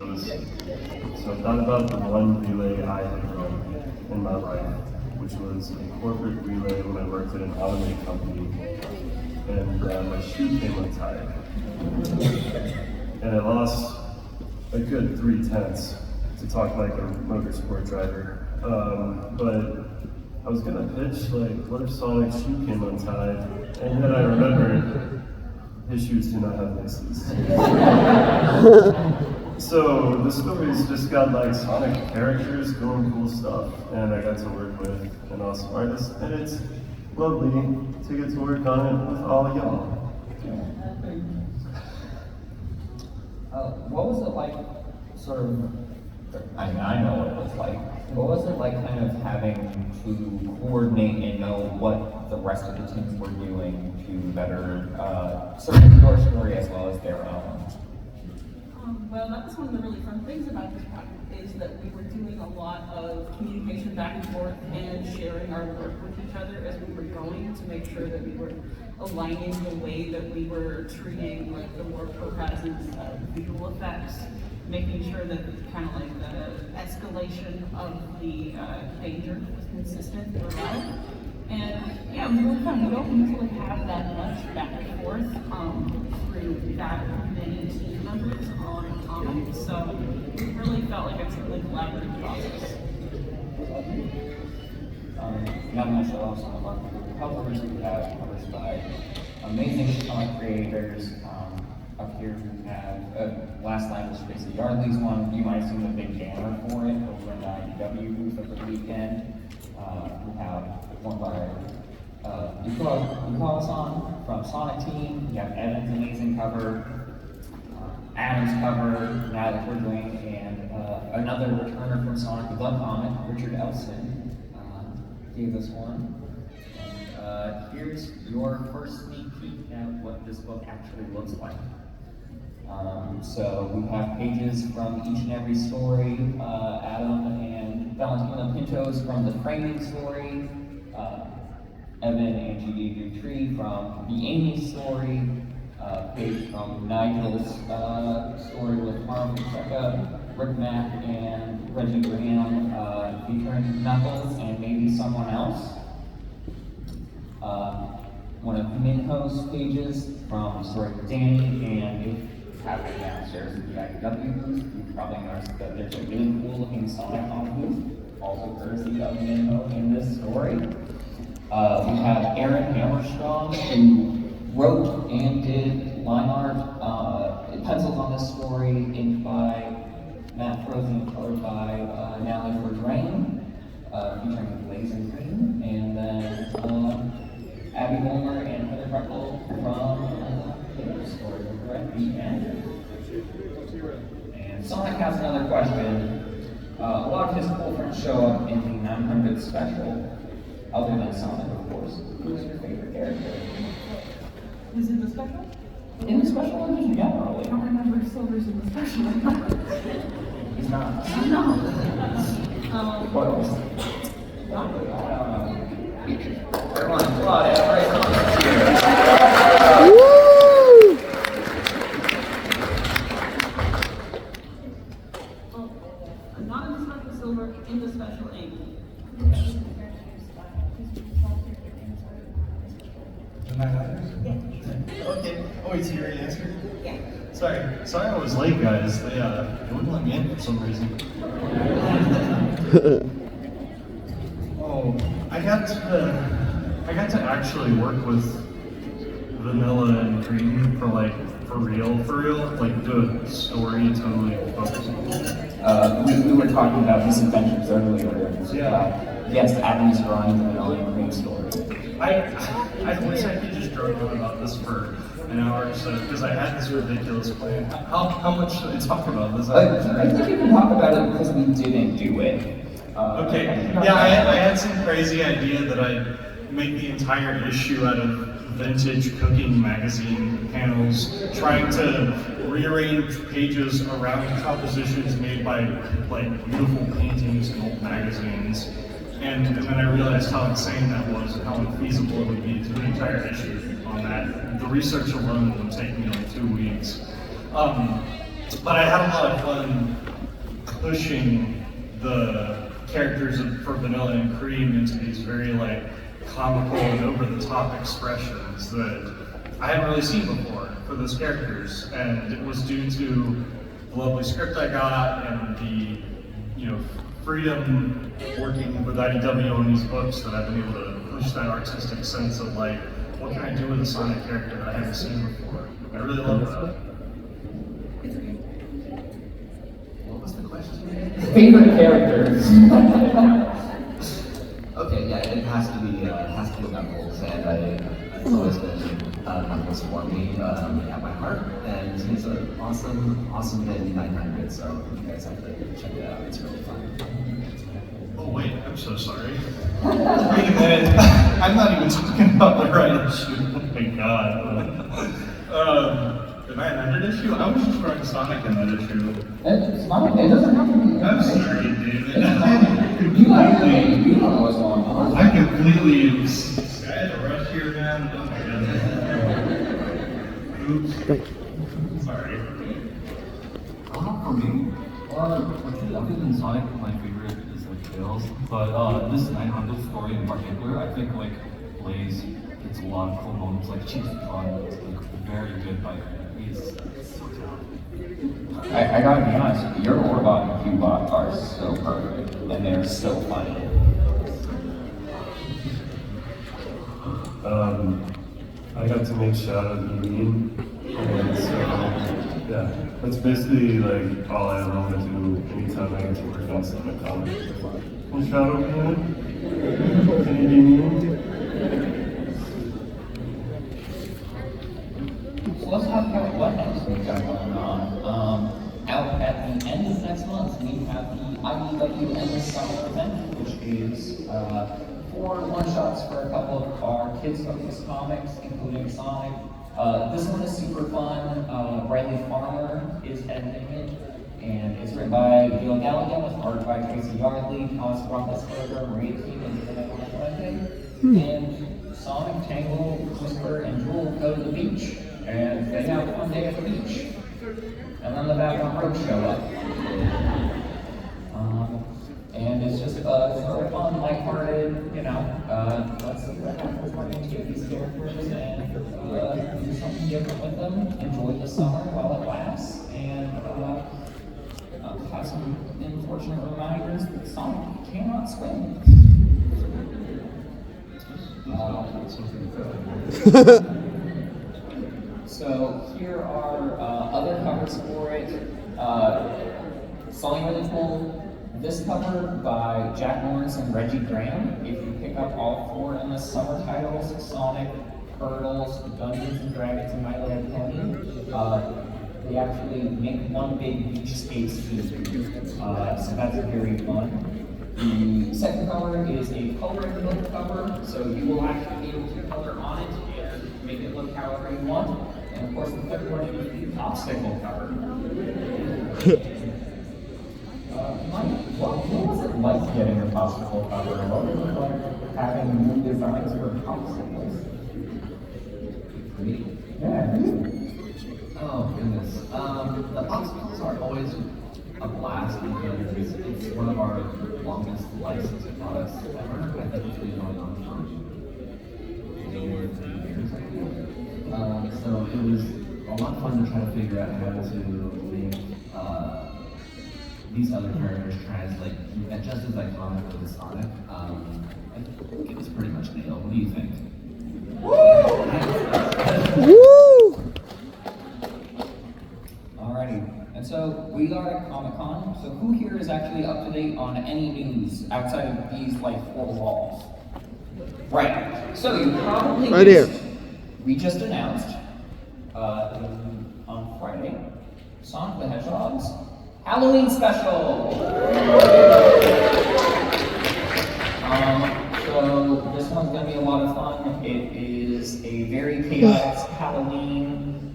So I thought about the one relay I had run in my life, which was a corporate relay when I worked at an automated company, and my shoe came untied, and I lost a good 3/10 to talk like a motorsport driver. But I was gonna pitch like, what if Sonic's shoe came untied, and then I remembered his shoes do not have laces. So the story's just got like Sonic characters doing cool stuff, and I got to work with an awesome artist, and it's lovely to get to work on it with all of y'all. What was it like, sort of, I mean, I know what it was like. What was it like kind of having to coordinate and know what the rest of the teams were doing to better serve your story as well as their own? Well, that was one of the really fun things about this project, is that we were doing a lot of communication back and forth and sharing our work with each other as we were going to make sure that we were aligning the way that we were treating like the more pro-presence visual effects, making sure that kind of like the escalation of the danger was consistent throughout. And yeah, it was really fun. We don't usually have that much back and forth through that many team members on a comic, so it really felt like a truly collaborative process. Not much else on the covers we have covers by amazing comic creators. Up here we have Last Line was basically Yardley's one. You might have seen the big banner for it over in the IDW booth over the weekend. We have one by Yukawa-san from Sonic Team. We have Evan's amazing cover, Adam's cover now that we're doing, and another returner from Sonic the Comic, Richard Elson, gave us one. And here's your first sneak peek at what this book actually looks like. So we have pages from each and every story. Adam and Valentina Pintos from the framing story. Evan and Judy Dutree from the Amy story. Page from Nigel's story with Marv Fonseca, Rick Mack, and Reggie Graham, featuring Knuckles and maybe someone else. One of Minho's pages from the story with Danny, and if you have it downstairs at the IDW booth, you probably noticed that there's a really cool looking Sonic on the booth, also courtesy of Minho in this story. We have Aaron Hammerstrong, who wrote and did line art, pencils on this story, inked by Matt Frozen, colored by Natalie Berdrain, featuring Blazing Green, and then Abby Homer and Heather Freckle from the story over at the end. And Sonic has another question. A lot of his cool friends show up in the 900 special, other than Sonic, of course. Who's your favorite character? Was it the special? In the special one, just generally. I don't remember if Silver's in the special. He's not. No. What else? Not really. Come on, everybody. Well, not in the special Silver, in the special Amy. Okay. Oh, wait, so you already answered? Yeah. Sorry I was late, guys. They wouldn't let me in for some reason. Oh, I got to actually work with Vanilla and Green for real, like the story totally focused. We were talking about misadventures earlier. Yeah. Yes, Adam's drawing the Vanilla and Green story. I wish I could just drone on about this for an hour or so, because I had this ridiculous plan. How much should I talk about this? I think you can talk about it because we didn't do it. Okay, yeah, I had some crazy idea that I'd make the entire issue out of vintage cooking magazine panels, trying to rearrange pages around compositions made by like beautiful paintings in old magazines. And then I realized how insane that was and how unfeasible it would be to do an entire issue on that. The research alone would take me like 2 weeks. But I had a lot of fun pushing the characters for Vanilla and Cream into these very like comical and over-the-top expressions that I hadn't really seen before for those characters, and it was due to the lovely script I got and the freedom working with IDW on these books that I've been able to push that artistic sense of like, what can I do with a Sonic character that I haven't seen before? I really love that. What was the question? Favorite characters? Okay, yeah, it has to be Knuckles, and it's always been Knuckles for me at my heart, and he's an awesome hit 900. So you guys have to check it out. It's really fun. Oh wait, I'm so sorry. Wait a minute, I'm not even talking about the right issue. Oh my god. The 900 issue? I was just throwing Sonic in that issue. It's fine. It doesn't have to be. I'm sorry, dude. You don't know what's going on. I completely. I had to rush here, man. Oh my goodness. Oops. Sorry. For me, other than Sonic, my favorite is like Tails. But this 900 story in particular, I think like Blaze gets a lot of cool moments. Like she's fun. It's like very good by her. He's so talented. I gotta be honest, your Orbot and Cubot are so perfect, and they're so funny. I got to make Shadow be mean, and so yeah, that's basically like all I ever want to do anytime I get to work on Sonic comic. Can Shadow be mean? Can he be mean? So let's talk about what else we've got going on. Out at the end of next month, we have the IDW Endless Summer event, which is 4 one-shots for a couple of our kids-focused comics, including Sonic. This one is super fun. Riley Farmer is editing it, and it's written by Gil Gallagher with art by Tracy Yardley, Thomas Roethlisberger, Maria Team, and and Sonic, Tangle, Whisper, and Jewel go to the beach, and they have a fun day at the beach. And then the background road show up. And it's just sort of fun, lighthearted, let's see what happens when we take these characters and do something different with them, enjoy the summer while it lasts, and have some unfortunate reminders that Sonic cannot swim. So here are other covers for it. Something really cool. This cover by Jack Lawrence and Reggie Graham. If you pick up all 4 in the summer titles, Sonic, Turtles, Dungeons and Dragons, and My Little Pony, they actually make one big beach space theme. So that's very fun. The second cover is a coloring book cover, so you will actually be able to color on it and make it look however you want. And of course, the third one is the popsicle cover. Mike, what was it like getting a popsicle cover? What was it like having new designs for popsicles? Yeah, Oh goodness. The popsicles are always a blast because it's one of our longest licensed products ever. I think it's been going on for 3 years, I think. So it was a lot of fun to try to figure out how to make these other characters translate just as iconic with Sonic. I think it was pretty much nailed. What do you think? Woo! Alrighty, and so we are at Comic-Con, so who here is actually up to date on any news outside of these, 4 walls? Right, so you probably Right here. We just announced, on Friday, Sonic the Hedgehog's Halloween special! So this one's gonna be a lot of fun. It is a very chaotic Halloween,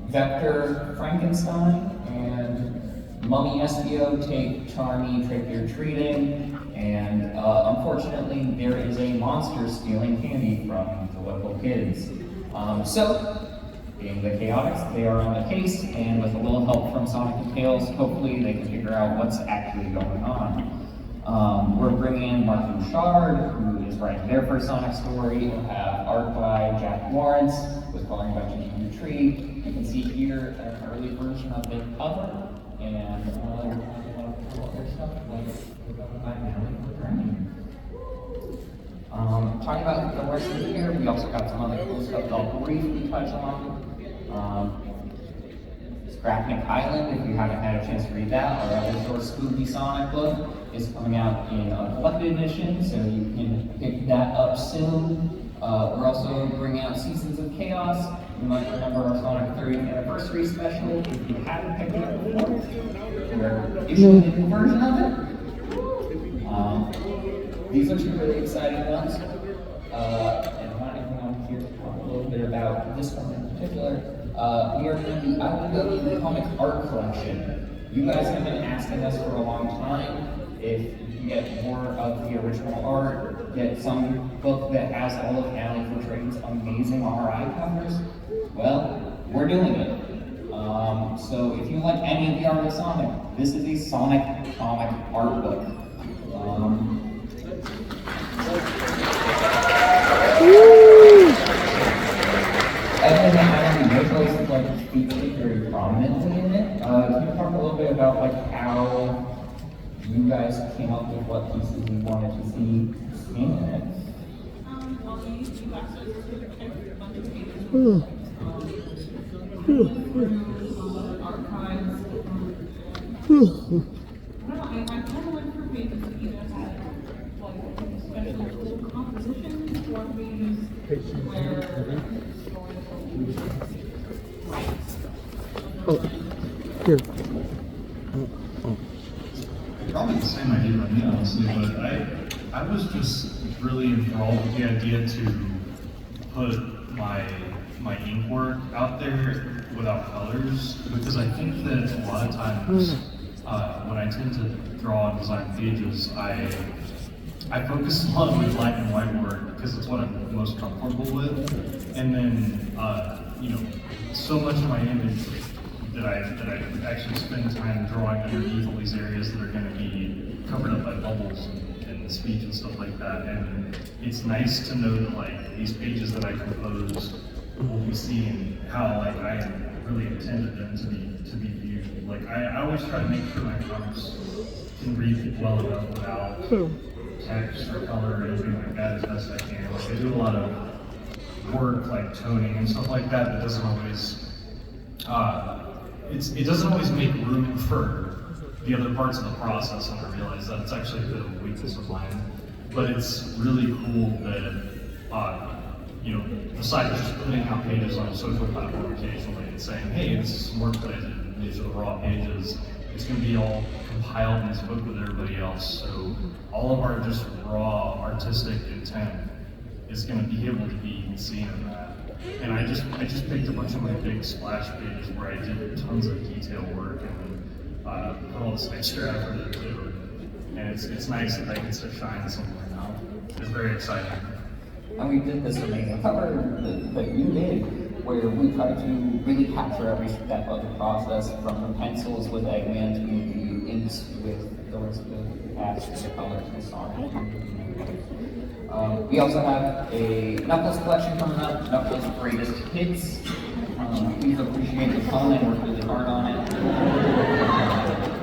Vector Frankenstein and Mummy Espio take Charmy trick-or-treating, and unfortunately there is a monster stealing candy from the local kids. So Being the Chaotix, they are on the case, and with a little help from Sonic and Tails, hopefully they can figure out what's actually going on. We're bringing in Mark Bouchard, who is writing their first Sonic story. We'll have art by Jack Lawrence, with coloring by Jimmy Tree. You can see here an early version of the cover, and other stuff like talking about the rest of the year, we also got some other cool stuff that I'll briefly touch on. Scrapnik Island, if you haven't had a chance to read that, our other sort of spooky Sonic book is coming out in a collected edition, so you can pick that up soon. We're also bringing out Seasons of Chaos. You might remember our Sonic 30th anniversary special. If you haven't picked it up before, we're issuing a new version of it. These are two really exciting ones. And I want here to talk a little bit about this one in particular. We are doing the IDW comic art collection. You guys have been asking us for a long time if you can get more of the original art, get some book that has all of Alan Fortrain's amazing RI covers. Well, we're doing it. So if you like any of the art of Sonic, this is a Sonic comic art book. And then visuals like featured very prominently in it. Can you talk a little bit about like how you guys came up with what pieces you wanted to see in it? Well, you asked us to pick a bunch of pages. Archives. I kind of went for pages that either had like special compositions or pages where Oh, here. Probably the same idea by me, honestly, but I was just really enthralled with the idea to put my ink work out there without colors, because I think that a lot of times when I tend to draw and design pages, I focus a lot with black and white work because it's what I'm most comfortable with, and then so much of my image that I actually spend time drawing underneath all these areas that are going to be covered up by bubbles and speech and stuff like that. And it's nice to know that like these pages that I compose will be seen how like I really intended them to be viewed. Like I always try to make sure my comics can read well enough without text or color or anything like that as best I can. Like I do a lot of work like toning and stuff like that doesn't always it doesn't always make room for the other parts of the process, and I realize that it's actually a bit of a weakness of mine. But it's really cool that besides just putting out pages on a social platform occasionally and saying, hey, this is some work that I did, these are the raw pages, it's going to be all compiled in this book with everybody else. So all of our just raw artistic intent is going to be able to be seen in that. And I just picked a bunch of my big splash pages where I did tons of detail work and put all this extra effort into it. And it's nice that I get to shine somewhere now. It's very exciting. And we did this amazing cover that you did, where we tried to really capture every step of the process, from the pencils with Eggman to the inks with the rest of the cast and the colors and Sonic. We also have a Knuckles collection coming up, Knuckles' Greatest Hits. Please appreciate the fun and work really hard on it.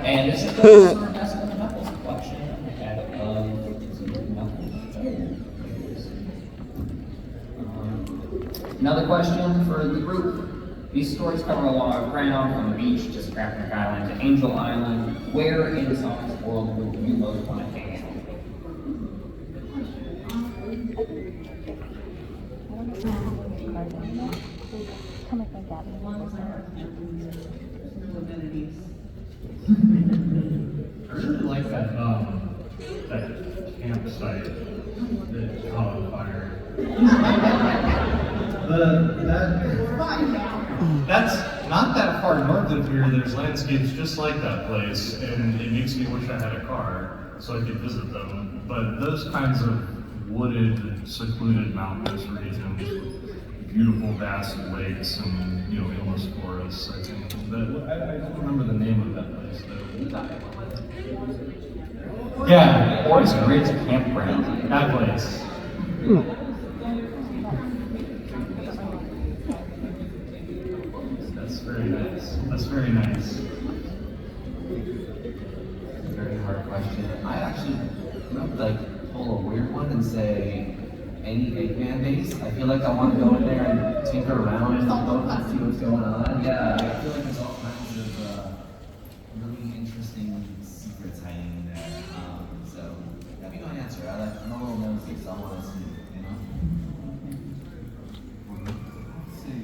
And this is the sort of best of the Knuckles collection. Another question for the group. These stories cover a lot of ground, from the beach to Scrapnik Island to Angel Island. Where in Sonic's world would you most want to hang out? I really like that campsite that caught on fire. That's not that far north of here. There's landscapes just like that place, and it makes me wish I had a car so I could visit them. But those kinds of wooded, secluded mountainous regions with beautiful, vast lakes and endless forests. I think I don't remember the name of that place though. Yeah, Forest Ridge Campground. That place. That's very nice. That's very nice. Very hard question. I actually would like pull a weird one and say any Eggman base. I feel like I want to go in there and tinker around and see what's going on. Yeah, I feel like there's all kinds of really interesting secrets hiding in there. So that'd be my answer. I'm a little nosy, so I want to see, Say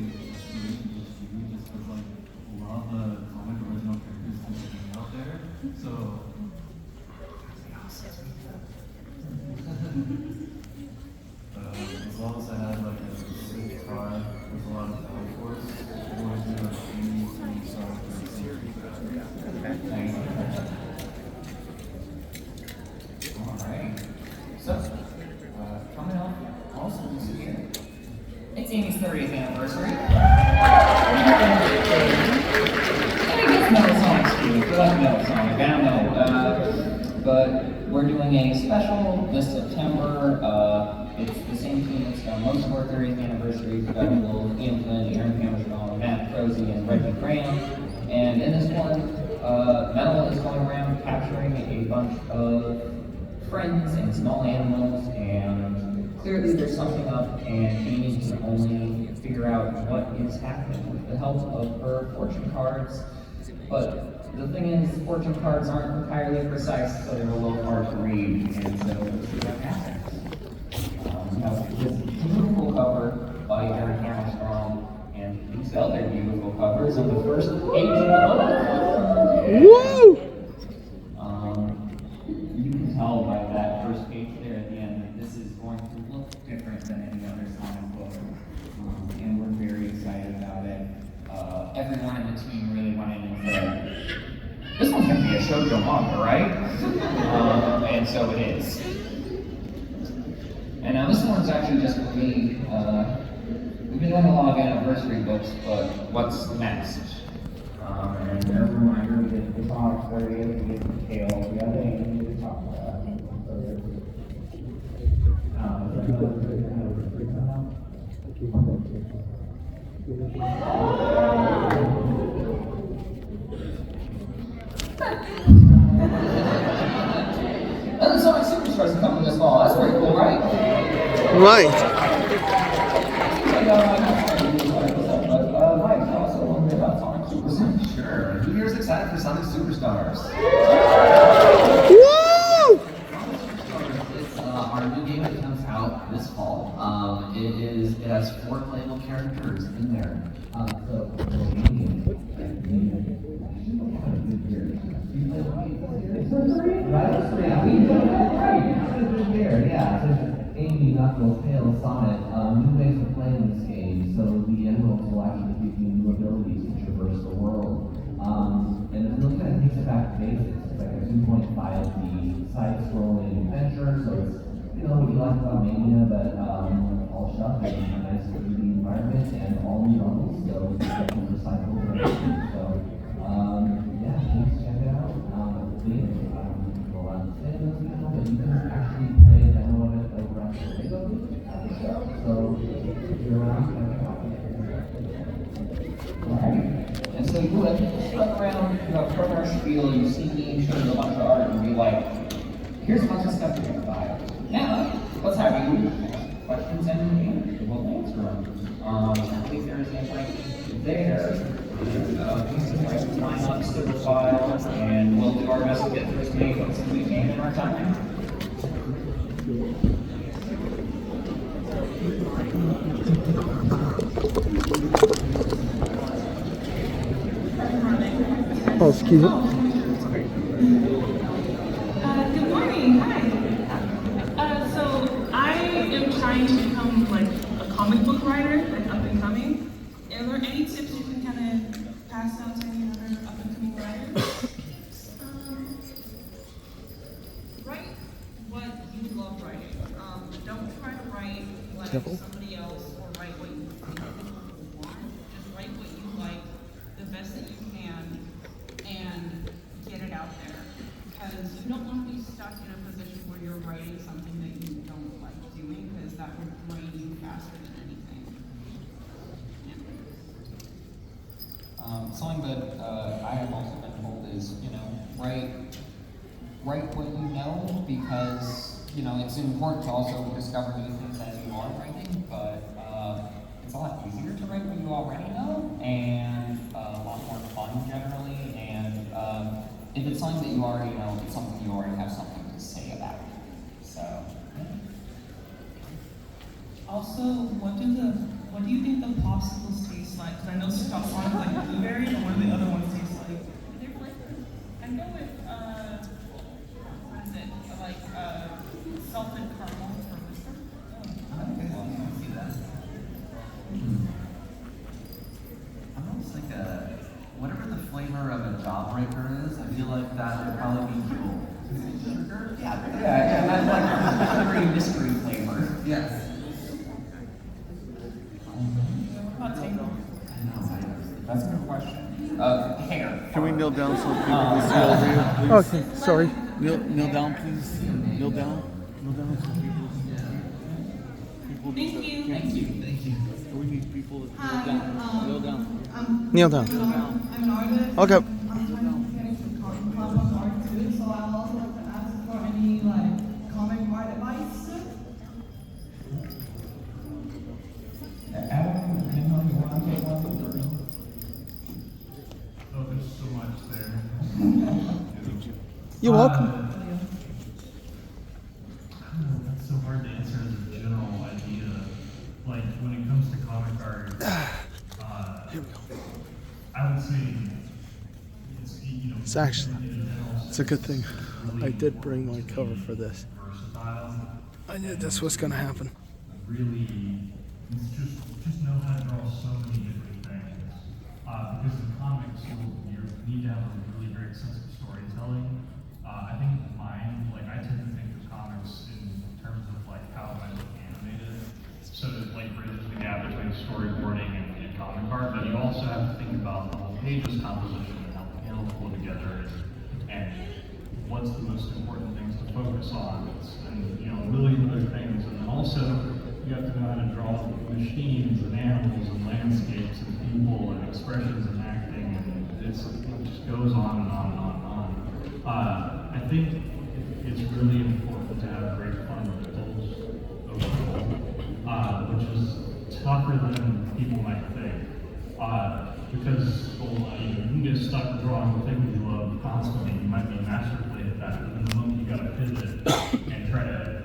just because like a lot of the comic original characters tend to hang out there. So as long as I have like a sick car with a lot of downforce, I'm going to do like any song for the series. Alright. So, coming up also this year, it's Amy's 30th anniversary. Metal-Sonic Steve. We like Metal-Sonic, I don't know. But we're doing a special this September. It's the same team that's done most of our 30th anniversary. We've got little Ian Flynn, Aaron Hammerstone, Matt Crozy, and Reggie Graham. And in this one, Metal is going around capturing a bunch of friends and small animals, and clearly there's something up, and Amy can only figure out what is happening with the help of her fortune cards. But the thing is, fortune cards aren't entirely precise, so they're a little hard to read, and so let's see what happens. We have this beautiful cover by Aaron Hammerstone, and these other beautiful covers on the first page of the book. Woo! You can tell by that first page there at the end that this is going to look different than any other Sonic book, and we're very excited about it. Everyone in the team really went in and said, this one's going to be a shoujo manga, right? And so it is. And now this one's actually just for me. We've been doing a lot of anniversary books, but what's next? And as a reminder, we did the Sonic 30th, we did the Tales, we had Amy to talk about that. And the Sonic Superstars are coming this fall. That's pretty cool, right? Right. Mike, tell us a little bit about Sonic Superstars. Sure. Who here is excited for Sonic Superstars? Woo! It's our new game that comes out this fall. It has 4 playable characters in there. Amy, Knuckles, Tails, Sonic, new ways of playing this game. So the emeralds will actually give you new abilities to traverse the world. And it really kind of takes it back to basics. It's like a 2.5D side-scrolling adventure. So it's what you like about Mania, but all shoved in a nice 3D environment and all new levels. So it's like a recycled version. So yeah, please check it out. Please, well, I'm saying those people, but you can actually play a demo of it over on the Lego at the show. So if you're around, check it out. Alright. And so you would run around, from our spiel, you see me show you a bunch of art and be like, here's a bunch of stuff you're gonna buy. Now, let's have you ask questions and we'll answer them. I think there's a right there. Line up to the file, and we'll do our best to get through as many books as we can in our time. Oh, excuse me. Good morning, hi. So I am trying to become like a comic book writer, like up and coming. Are there any tips you can kind of pass down to any other up and coming writers? Write what you love writing. Don't try to write like somebody else or write what you think because you don't want to be stuck in a position where you're writing something that you don't like doing, because that would drain you faster than anything. Something that I have also been told is, write what you know, because, it's important to also discover new things as you are writing, but it's a lot easier to write what you already know, and a lot more fun generally, and if it's something that you already know, it's something you already have something to say about. So, yeah. Also, what do you think the popsicles taste like? Because I know one's like blueberry, but what do the other ones taste like? They're flavored. I go with, what is it, like, salted caramel from Mr. Okay, well, I see that. Almost like whatever the flavor of a jawbreaker is, I feel like that would probably be cool. Sugar? Yeah, that's like sugary mystery flavor. Yes. What about tango? I know, right? That's a good question. Hair. Can we kneel down so people can see over you? Okay, sorry. Kneel down, please. Kneel down. Kneel down so people Thank you. Thank you. We need people to kneel down. Kneel down. Kneel down. I'm an artist. Okay. I'm trying to get into comic club art too, so I'd also like to ask for any comic art advice. Adam, you want to take one? Oh, there's so much there. You're welcome. I don't know, that's so hard to answer as a general idea. Like, when it comes to comic art, I would say It's actually, it's a good thing. I did bring my cover for this. versatile. I knew this was gonna happen. Really, it's just know how to draw so many different things. Because in comics, you need to have a really great sense of storytelling. I think mine, I tend to think of comics in terms of how it might look animated. So it bridges the gap between storyboarding and comic art, but you also have to think about the whole page's composition and how the panels pull together and what's the most important things to focus on, and a million other things. And then also you have to know how to draw machines and animals and landscapes and people and expressions and acting, and it just goes on and on and on and on. I think it's really important to have great fundamentals overall, which is tougher than people might think. Because you can get stuck drawing the thing you love constantly. You might be masterfully at that, but the moment you got to pivot and try to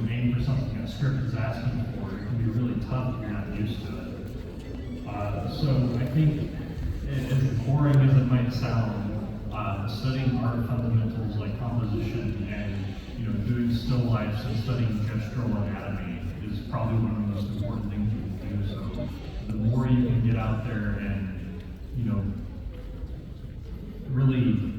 aim for something that script is asking for, it can be really tough if you're not used to it. So I think, as boring as it might sound, studying art fundamentals like composition and doing still lifes and studying gestural anatomy is probably one of the most important things you can do. So the more you can get out there and really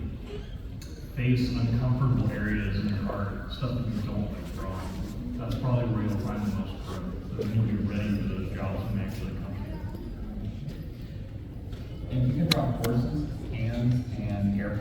face uncomfortable areas in your art, stuff that you don't like drawing, that's probably where you'll find the most growth. So when you're ready for those jobs and actually come to you. And you can draw horses, hands, and airplanes.